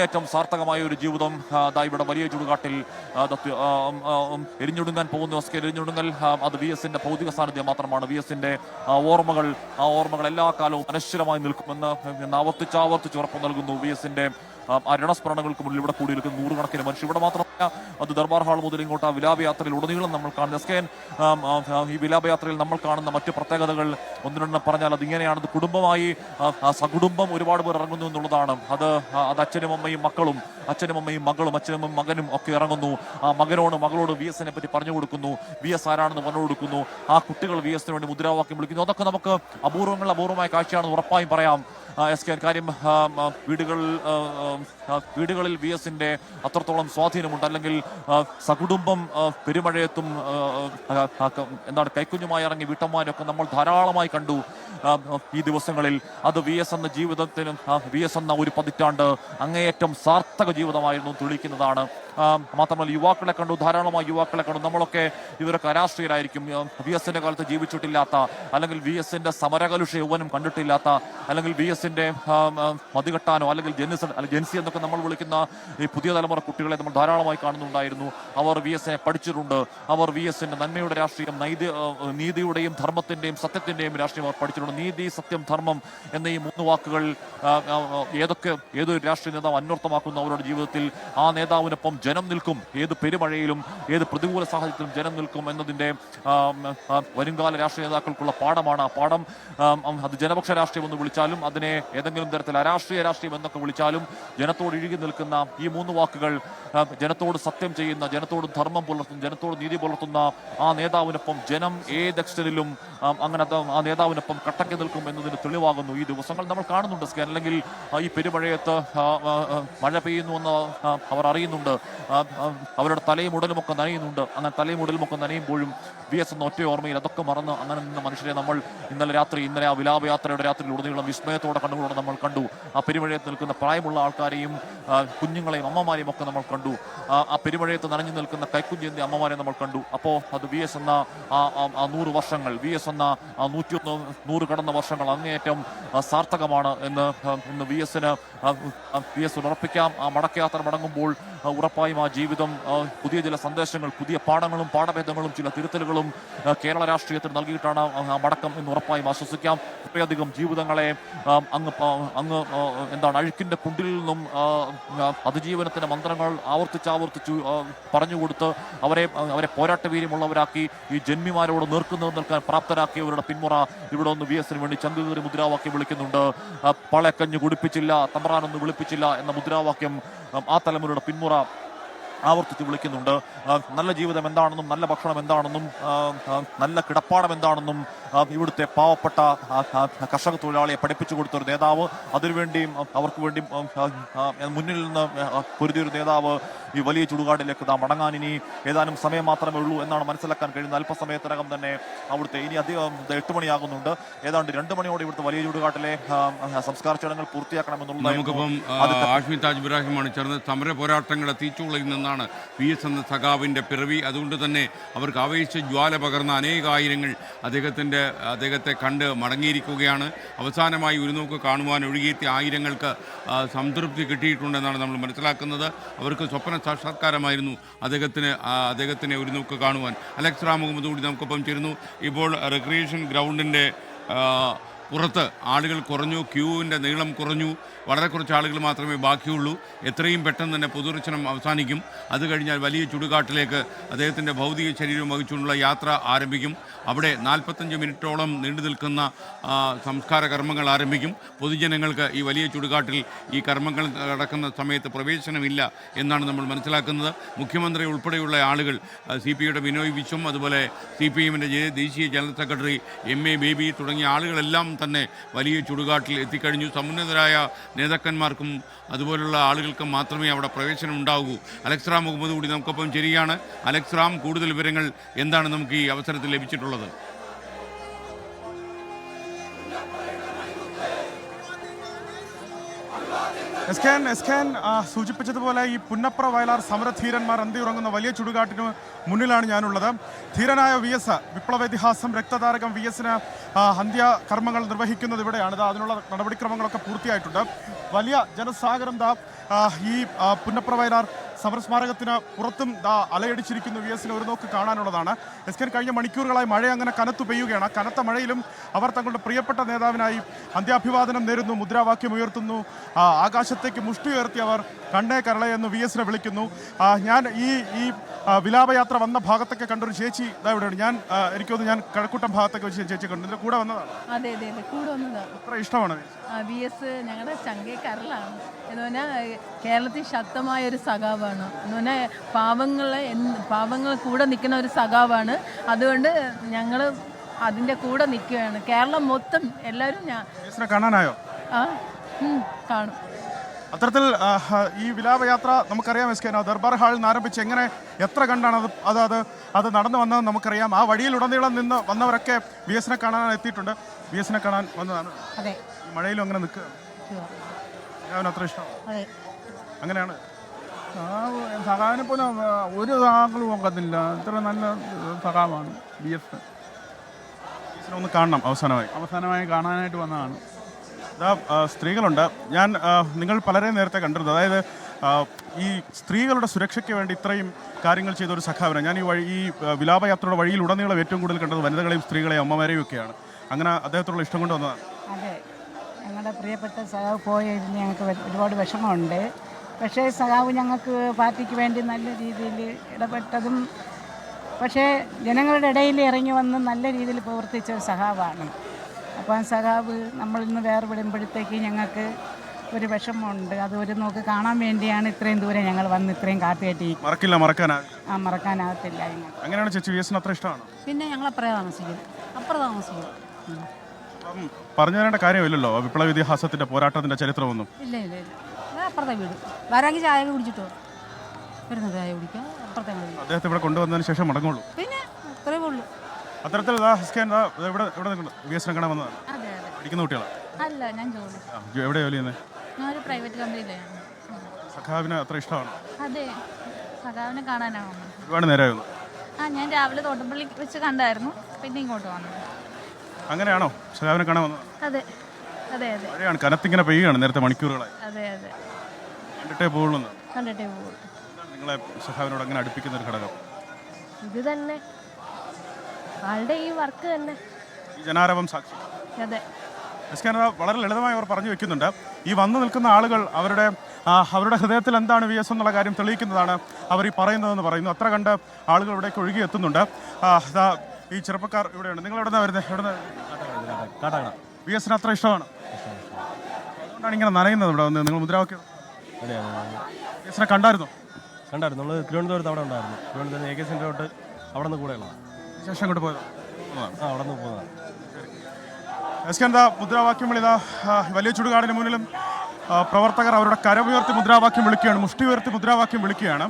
ഏറ്റവും സാർത്ഥകമായ ഒരു ജീവിതം ഇവിടെ വലിയ ചുടുകാട്ടിൽ എരിഞ്ഞൊടുങ്ങാൻ പോകുന്നു. എരിഞ്ഞൊടുങ്ങൽ അത് VS-ന്റെ ഭൗതിക സാന്നിധ്യം മാത്രമാണ്. VS-ന്റെ ഓർമ്മകൾ എല്ലാ കാലവും അനശ്വരമായി നിൽക്കുമെന്ന് ആവർത്തിച്ച് ഉറപ്പ് നൽകുന്നു. VS-ന്റെ രണസ്മരണകൾക്ക് മുന്നിൽ ഇവിടെ കൂടി നിൽക്കുന്ന നൂറുകണക്കിന് മനുഷ്യർ. ഇവിടെ മാത്രമല്ല, അത് ദർബാർ ഹാൾ മുതൽ ഇങ്ങോട്ട് ആ വിലാപയാത്രയിൽ ഉടനീളം നമ്മൾ കാണുന്ന ഈ വിലാപയാത്രയിൽ നമ്മൾ കാണുന്ന മറ്റു പ്രത്യേകതകൾ ഒന്നിനെണ്ണം പറഞ്ഞാൽ അത് ഇങ്ങനെയാണ്. അത് കുടുംബമായി സകുടുംബം ഒരുപാട് പേർ ഇറങ്ങുന്നു എന്നുള്ളതാണ്. അത് അച്ഛനും അമ്മയും മക്കളും, അച്ഛനും അമ്മയും മകളും, അച്ഛനും മകനും ഒക്കെ ഇറങ്ങുന്നു. ആ മകളോട് VS-നെ പറ്റി പറഞ്ഞു കൊടുക്കുന്നു, VS ആരാണെന്ന് പറഞ്ഞു കൊടുക്കുന്നു. ആ കുട്ടികൾ VS-ന് വേണ്ടി മുദ്രാവാക്യം വിളിക്കുന്നു. അതൊക്കെ നമുക്ക് അപൂർവമായ കാഴ്ചയാണെന്ന് ഉറപ്പായും പറയാം. കാര്യം വീടുകളിൽ VS-ന്റെ അത്രത്തോളം സ്വാധീനമുണ്ട്. അല്ലെങ്കിൽ സകുടുംബം പെരുമഴയത്തും കൈക്കുഞ്ഞുമായി ഇറങ്ങി വീട്ടമ്മമാരൊക്കെ നമ്മൾ ധാരാളമായി കണ്ടു ഈ ദിവസങ്ങളിൽ. അത് VS എന്ന ജീവിതത്തിനും VS എന്ന ഒരു പതിറ്റാണ്ട് അങ്ങേയറ്റം സാർത്ഥക ജീവിതമായിരുന്നു തെളിയിക്കുന്നതാണ്. മാത്രമല്ല യുവാക്കളെ കണ്ടു, ധാരാളമായി യുവാക്കളെ കണ്ടു. നമ്മളൊക്കെ ഇവരൊക്കെ അരാഷ്ട്രീയരായിരിക്കും. VS-ന്റെ കാലത്ത് ജീവിച്ചിട്ടില്ലാത്ത, അല്ലെങ്കിൽ VS-ന്റെ സമരകലുഷ യൗവനം കണ്ടിട്ടില്ലാത്ത, അല്ലെങ്കിൽ VS-ന്റെ മതികെട്ടാനോ അല്ലെങ്കിൽ ജെൻസി എന്നൊക്കെ നമ്മൾ വിളിക്കുന്ന ഈ പുതിയ തലമുറ കുട്ടികളെ നമ്മൾ ധാരാളമായി കാണുന്നുണ്ടായിരുന്നു. അവർ VS-നെ പഠിച്ചിട്ടുണ്ട്. അവർ VS-ന്റെ നന്മയുടെ രാഷ്ട്രീയം, നീതിയുടെയും ധർമ്മത്തിന്റെയും സത്യത്തിന്റെയും രാഷ്ട്രീയം അവർ പഠിച്ചിട്ടുണ്ട്. നീതി, സത്യം, ധർമ്മം എന്ന ഈ 3 വാക്കുകൾ ഏതൊരു രാഷ്ട്രീയ നേതാവ് അന്വർത്ഥമാക്കുന്ന അവരുടെ ജീവിതത്തിൽ ആ നേതാവിനൊപ്പം ജനം നിൽക്കും. ഏത് പെരുമഴയിലും ഏത് പ്രതികൂല സാഹചര്യത്തിലും ജനം നിൽക്കും എന്നതിന്റെ വരുംകാല രാഷ്ട്രീയ നേതാക്കൾക്കുള്ള പാഠമാണ്. ആ പാഠം അത് ജനപക്ഷ രാഷ്ട്രീയം എന്ന് വിളിച്ചാലും അതിനെ ഏതെങ്കിലും തരത്തിൽ അരാഷ്ട്രീയ രാഷ്ട്രീയം എന്നൊക്കെ വിളിച്ചാലും ജനത്തോട് ഇഴുകി നിൽക്കുന്ന ഈ 3 വാക്കുകൾ, ജനത്തോട് സത്യം ചെയ്യുന്ന, ജനത്തോട് ധർമ്മം പുലർത്തുന്ന, ജനത്തോട് നീതി പുലർത്തുന്ന ആ നേതാവിനൊപ്പം ജനം ഏതക്ഷരിലും അങ്ങനെ ആ നേതാവിനൊപ്പം കട്ടക്കി നിൽക്കും എന്നതിന് തെളിവാകുന്നു ഈ ദിവസങ്ങൾ നമ്മൾ കാണുന്നുണ്ട്. അല്ലെങ്കിൽ ഈ പെരുമഴയത്ത് മഴ പെയ്യുന്നുവെന്ന് അവർ അറിയുന്നുണ്ട്. അവരുടെ തലയും ഉടലുമൊക്കെ നനയുന്നുണ്ട്. അങ്ങനെ തലയും ഉടലുമൊക്കെ നനയുമ്പോഴും VS എന്ന ഒറ്റ ഓർമ്മയിൽ അതൊക്കെ മറന്ന് അങ്ങനെ നിന്ന മനുഷ്യരെ നമ്മൾ ഇന്നലെ ആ വിലാപയാത്രയുടെ രാത്രിയിൽ ഉടനീളം വിസ്മയത്തോടെ കണ്ണുകളോടെ നമ്മൾ കണ്ടു. ആ പെരുമഴയത്ത് നിൽക്കുന്ന പ്രായമുള്ള ആൾക്കാരെയും കുഞ്ഞുങ്ങളെയും അമ്മമാരെയും ഒക്കെ നമ്മൾ കണ്ടു. ആ പെരുമഴയത്ത് നനഞ്ഞു നിൽക്കുന്ന കൈക്കുഞ്ഞിന്റെ അമ്മമാരെ നമ്മൾ കണ്ടു. അപ്പോൾ അത് VS എന്ന ആ 100 വർഷങ്ങൾ, VS എന്ന 101 കടന്ന വർഷങ്ങൾ അങ്ങേയറ്റം സാർത്ഥകമാണ് എന്ന് VS ഉറപ്പിക്കാം. ആ മടക്കയാത്ര മടങ്ങുമ്പോൾ ഉറപ്പായും ആ ജീവിതം പുതിയ ചില സന്ദേശങ്ങൾ, പുതിയ പാഠങ്ങളും പാഠഭേദങ്ങളും ചില തിരുത്തലുകളും കേരള രാഷ്ട്രീയത്തിന് നൽകിയിട്ടാണ് ആ മടക്കം എന്ന് ഉറപ്പായും ആശ്വസിക്കാം. അത്രയധികം ജീവിതങ്ങളെ അഴുക്കിന്റെ കുണ്ടിൽ നിന്നും അതിജീവനത്തിന്റെ മന്ത്രങ്ങൾ ആവർത്തിച്ചു പറഞ്ഞുകൊടുത്ത് അവരെ പോരാട്ടവീര്യമുള്ളവരാക്കി ഈ ജന്മിമാരോട് നേർക്കുന്നത് നിൽക്കാൻ പ്രാപ്തരാക്കിയവരുടെ പിന്മുറ ഇവിടെ ഒന്ന് VS-ന് വേണ്ടി ചങ്കുകേറി മുദ്രാവാക്യം വിളിക്കുന്നുണ്ട്. പളക്കഞ്ഞ് കുടിപ്പിച്ചില്ല, തമ്പ്രാനൊന്നും വിളിപ്പിച്ചില്ല എന്ന മുദ്രാവാക്യം ആ തലമുറയുടെ പിന്മുറ ആവർത്തിച്ച് വിളിക്കുന്നുണ്ട്. നല്ല ജീവിതം എന്താണെന്നും നല്ല ഭക്ഷണം എന്താണെന്നും നല്ല കിടപ്പാടം എന്താണെന്നും ഇവിടുത്തെ പാവപ്പെട്ട കർഷക തൊഴിലാളിയെ പഠിപ്പിച്ചു കൊടുത്തൊരു നേതാവ്, അതിനുവേണ്ടിയും അവർക്ക് വേണ്ടി മുന്നിൽ നിന്ന് പൊരുതിയൊരു നേതാവ് ഈ വലിയ ചുടുകാടിലേക്ക് മടങ്ങാൻ ഇനി ഏതാനും സമയം മാത്രമേ ഉള്ളൂ എന്നാണ് മനസ്സിലാക്കാൻ കഴിയുന്നത്. അല്പസമയത്തിനകം തന്നെ അവിടുത്തെ ഇനി അധികം 8 മണിയാകുന്നുണ്ട്. ഏതാണ്ട് 2 മണിയോടെ ഇവിടുത്തെ വലിയ ചുടുകാട്ടിലെ സംസ്കാര ചടങ്ങുകൾ പൂർത്തിയാക്കണമെന്നുള്ളതാണ്. ചേർന്ന് സമര പോരാട്ടങ്ങളുടെ തീച്ചുളയിൽ നിന്നാണ് VS എന്ന സഖാവിന്റെ പിറവി. അതുകൊണ്ട് തന്നെ അവർക്ക് ആവേശ ജ്വാല പകർന്ന അനേകായിരങ്ങൾ അദ്ദേഹത്തെ കണ്ട് മടങ്ങിയിരിക്കുകയാണ്. അവസാനമായി ഒരു നോക്ക് കാണുവാൻ ഒഴുകിയെത്തിയ ആയിരങ്ങൾക്ക് സംതൃപ്തി കിട്ടിയിട്ടുണ്ടെന്നാണ് നമ്മൾ മനസ്സിലാക്കുന്നത്. അവർക്ക് സ്വപ്ന സാക്ഷാത്കാരമായിരുന്നു അദ്ദേഹത്തിനെ ഒരു നോക്ക് കാണുവാൻ. അലക്സ് റാം മുഹമ്മദ് കൂടി നമുക്കൊപ്പം ചേരുന്നു. ഇപ്പോൾ റിക്രിയേഷൻ ഗ്രൗണ്ടിൻ്റെ പുറത്ത് ആളുകൾ കുറഞ്ഞു, ക്യൂവിൻ്റെ നീളം കുറഞ്ഞു, വളരെ കുറച്ച് ആളുകൾ മാത്രമേ ബാക്കിയുള്ളൂ. എത്രയും പെട്ടെന്ന് തന്നെ പൊതുദർശനം അവസാനിക്കും. അത് കഴിഞ്ഞാൽ വലിയ ചുടുകാട്ടിലേക്ക് അദ്ദേഹത്തിൻ്റെ ഭൗതിക ശരീരം വഹിച്ചുകൊണ്ടുള്ള യാത്ര ആരംഭിക്കും. അവിടെ 45 മിനിറ്റോളം നീണ്ടു നിൽക്കുന്ന സംസ്കാര കർമ്മങ്ങൾ ആരംഭിക്കും. പൊതുജനങ്ങൾക്ക് ഈ വലിയ ചുടുകാട്ടിൽ ഈ കർമ്മങ്ങൾ നടക്കുന്ന സമയത്ത് പ്രവേശനമില്ല എന്നാണ് നമ്മൾ മനസ്സിലാക്കുന്നത്. മുഖ്യമന്ത്രി ഉൾപ്പെടെയുള്ള ആളുകൾ, CPIയുടെ ബിനോയ് വിശ്വം, അതുപോലെ CPIഎമ്മിൻ്റെ ദേശീയ ജനറൽ സെക്രട്ടറി MA ബേബി തുടങ്ങിയ ആളുകളെല്ലാം തന്നെ വലിയ ചുടുകാട്ടിൽ എത്തിക്കഴിഞ്ഞു. സമുന്നതരായ നേതാക്കന്മാർക്കും അതുപോലുള്ള ആളുകൾക്കും മാത്രമേ അവിടെ പ്രവേശനം ഉണ്ടാകൂ. അലക്സ് റാം മുഹമ്മദ് കൂടി നമുക്കൊപ്പം ശരിയാണ്. അലക്സ് റാം, കൂടുതൽ വിവരങ്ങൾ എന്താണ് നമുക്ക് ഈ അവസരത്തിൽ ലഭിച്ചിട്ടുള്ളത്? എസ്കാൻ സൂചിപ്പിച്ചതുപോലെ ഈ പുന്നപ്ര വയലാർ സമരധീരന്മാർ അന്തിയുറങ്ങുന്ന വലിയ ചുടുകാട്ടിന് മുന്നിലാണ് ഞാനുള്ളത്. ധീരനായ VS, വിപ്ലവേതിഹാസം, രക്തതാരകം VS-ന് അന്ത്യകർമ്മങ്ങൾ നിർവഹിക്കുന്നത് ഇവിടെയാണ്. അതിനുള്ള നടപടിക്രമങ്ങളൊക്കെ പൂർത്തിയായിട്ടുണ്ട്. വലിയ ജനസാഗരം ഈ പുന്നപ്ര വയലാർ സമരസ്മാരകത്തിന് പുറത്തും അലയടിച്ചിരിക്കുന്ന VS ഒരു നോക്ക് കാണാനുള്ളതാണ്. SKN കഴിഞ്ഞ മണിക്കൂറുകളായി മഴ അങ്ങനെ കനത്തു പെയ്യുകയാണ്. കനത്ത മഴയിലും അവർ തങ്ങളുടെ പ്രിയപ്പെട്ട നേതാവിനായി അന്ത്യാഭിവാദനം നേരുന്നു, മുദ്രാവാക്യം ഉയർത്തുന്നു, ആകാശത്തേക്ക് മുഷ്ടി ഉയർത്തി അവർ കണ്ണേ കരളെ എന്ന് VS വിളിക്കുന്നു. ഞാൻ ഈ വിലാപയാത്ര വന്ന ഭാഗത്തൊക്കെ കണ്ടൊരു ചേച്ചി ഇവിടെയാണ്. എനിക്കൊന്ന് ഞാൻ കഴക്കൂട്ടം ഭാഗത്തൊക്കെ വെച്ച് ചേച്ചി കണ്ടു. ഇതിന്റെ കൂടെ വന്നതാണ്. അതെ അതെ അതെ കൂടെ വന്നതാണ്. അത്ര ഇഷ്ടമാണ് VS ഞങ്ങളുടെ ചങ്കേ കരളാണ്. എന്ന് പറഞ്ഞാൽ കേരളത്തിൽ ശക്തമായ ഒരു സഖാവാണ്. എന്ന് പറഞ്ഞാൽ പാവങ്ങളെ കൂടെ നിൽക്കുന്ന ഒരു സഖാവാണ്. അതുകൊണ്ട് ഞങ്ങൾ അതിൻ്റെ കൂടെ നിൽക്കുകയാണ്. കേരളം മൊത്തം എല്ലാവരും കാണാനായോ? കാണും. അത്തരത്തിൽ ഈ വിലാപയാത്ര നമുക്കറിയാം. SKN ദർബാർ ഹാളിൽ നിന്ന് ആരംഭിച്ച് എത്ര കണ്ടാണ് അത് നടന്നു വന്നതെന്ന് നമുക്കറിയാം. ആ വഴിയിലുടനീളം നിന്ന് വന്നവരൊക്കെ VS കാണാൻ എത്തിയിട്ടുണ്ട്. VS കാണാൻ വന്നതാണ്. അതെ, ഈ മഴയിലും അങ്ങനെ നിൽക്കുക അത്ര ഇഷ്ടമാണ്. അങ്ങനെയാണ് സഖാവിനെ പോലെ ഒരു സഖാക്കളും നോക്കത്തില്ല. ഇത്ര നല്ല സഖാവാണ് VS. ഒന്ന് കാണണം അവസാനമായി കാണാനായിട്ട് വന്നതാണ്. സ്ത്രീകളുണ്ട്. നിങ്ങൾ പലരെയും നേരത്തെ കണ്ടിരുന്നു. അതായത് ഈ സ്ത്രീകളുടെ സുരക്ഷയ്ക്ക് വേണ്ടി ഇത്രയും കാര്യങ്ങൾ ചെയ്ത ഒരു സഖാവിനെ ഞാൻ ഈ വിലാപയാത്രയുടെ വഴിയിൽ ഉടനീളം ഏറ്റവും കൂടുതൽ കണ്ടത് വനിതകളെയും സ്ത്രീകളെയും അമ്മമാരെയും ഒക്കെയാണ്. അങ്ങനെ അദ്ദേഹത്തോടുള്ള ഇഷ്ടം കൊണ്ട് വന്നതാണ്. അതെ, ഞങ്ങളുടെ പ്രിയപ്പെട്ട സഖാവ് പോയതിൽ ഞങ്ങൾക്ക് ഒരുപാട് വിഷമമുണ്ട്. പക്ഷേ സഖാവ് ഞങ്ങൾക്ക് പാർട്ടിക്ക് വേണ്ടി നല്ല രീതിയിൽ ഇടപെട്ടതും പക്ഷേ ജനങ്ങളുടെ ഇടയിൽ ഇറങ്ങി വന്ന് നല്ല രീതിയിൽ പ്രവർത്തിച്ച ഒരു സഖാവാണ്. അപ്പോൾ ആ സഖാവ് നമ്മളിൽ നിന്ന് വേർപെടുമ്പോഴത്തേക്ക് ഞങ്ങൾക്ക് ഒരു വിഷമമുണ്ട്. അത് ഒരു നോക്ക് കാണാൻ വേണ്ടിയാണ് ഇത്രയും ദൂരം ഞങ്ങൾ വന്ന് ഇത്രയും കാത്തുകെട്ടി. മറക്കാനാകത്തില്ല. അങ്ങനെയാണ് ചേച്ചി VS അത്ര ഇഷ്ടമാണ്. പിന്നെ ഞങ്ങൾ അപ്പുറം താമസിക്കും. പറഞ്ഞു തരേണ്ട കാര്യമില്ലല്ലോ വിപ്ലവ ഇതിഹാസത്തിന്റെ പോരാട്ടത്തിന്റെ ചരിത്രമൊന്നും. ഇല്ല അപ്പുറത്തെ വീട് വരാമെങ്കിൽ ചായ കുടിച്ചിട്ടോ വരുന്ന ചായ കുടിക്കാം. അപ്പുറത്തെ അദ്ദേഹത്തെ ഇവിടെ കൊണ്ടുവന്നതിന് ശേഷം മടങ്ങുള്ളൂ. പിന്നെ അത്രേ ഉള്ളൂ. അത്തരത്തിൽ VS കാണാൻ വന്നതാണ്. പഠിക്കുന്ന കുട്ടികളാണ്. അല്ല, ഞാൻ എവിടെ ജോലി ചെയ്യുന്നത്? ഞാനൊരു പ്രൈവറ്റ് കമ്പനിയിലാണ്. സഖാവിനെ അത്ര ഇഷ്ടമാണ്. അതെ, സഖാവിനെ കാണാനാണ് ഒരുപാട് നേരമായിരുന്നു. ഞാൻ രാവിലെ തോട്ടപ്പള്ളി വെച്ച് കണ്ടായിരുന്നു, പിന്നെ ഇങ്ങോട്ട് വന്നു. അങ്ങനെയാണോ സഖാവിനെ കാണാൻ വന്നത്? അതെ അതെ അതെ. മഴയാണ്, കനത്തിങ്ങനെ പെയ്യുകയാണ് നേരത്തെ മണിക്കൂറുകളായി. അതെ അതെ, കണ്ടിട്ടേ പോകുള്ളൂ. നിങ്ങളെ സഖാവിനോട് അങ്ങനെ അടുപ്പിക്കുന്ന ഒരു ഘടകം ഇത് തന്നെ, ആളുടെ ഈ വർക്ക് തന്നെ, ഈ ജനാരവം സാക്ഷി. അതെ. SKN വളരെ ലളിതമായി അവർ പറഞ്ഞു വെക്കുന്നുണ്ട്. ഈ വന്നു നിൽക്കുന്ന ആളുകൾ അവരുടെ ഹൃദയത്തിൽ എന്താണ് VS എന്നുള്ള കാര്യം തെളിയിക്കുന്നതാണ് അവർ ഈ പറയുന്നതെന്ന് പറയുന്നു. അത്ര കണ്ട് ആളുകൾ ഇവിടേക്ക് ഒഴുകി എത്തുന്നുണ്ട്. ഈ ചെറുപ്പക്കാർ ഇവിടെയുണ്ട്. നിങ്ങൾ എവിടെ നിന്നാണ് വരുന്നത്? VS അത്ര ഇഷ്ടമാണ്. അതുകൊണ്ടാണ് ഇങ്ങനെ നനയുന്നത് ഇവിടെ വന്ന്. നിങ്ങൾ മുദ്രാവാക്യം VS കണ്ടായിരുന്നു? നമ്മൾ തിരുവനന്തപുരത്ത് അവിടെ ഉണ്ടായിരുന്നു. തിരുവനന്തപുരം AK സെന്ററിലോട്ട് അവിടെ നിന്ന് കൂടെയുള്ള ശേഷം അങ്ങോട്ട് പോയത് അവിടെ നിന്ന് പോകുന്നതാണ്. SKN മുദ്രാവാക്യം വിളിതാ വലിയ ചുടുകാടിന് മുന്നിലും പ്രവർത്തകർ അവരുടെ കരമുയർത്തി മുദ്രാവാക്യം വിളിക്കുകയാണ്, മുഷ്ടി ഉയർത്തി മുദ്രാവാക്യം വിളിക്കുകയാണ്.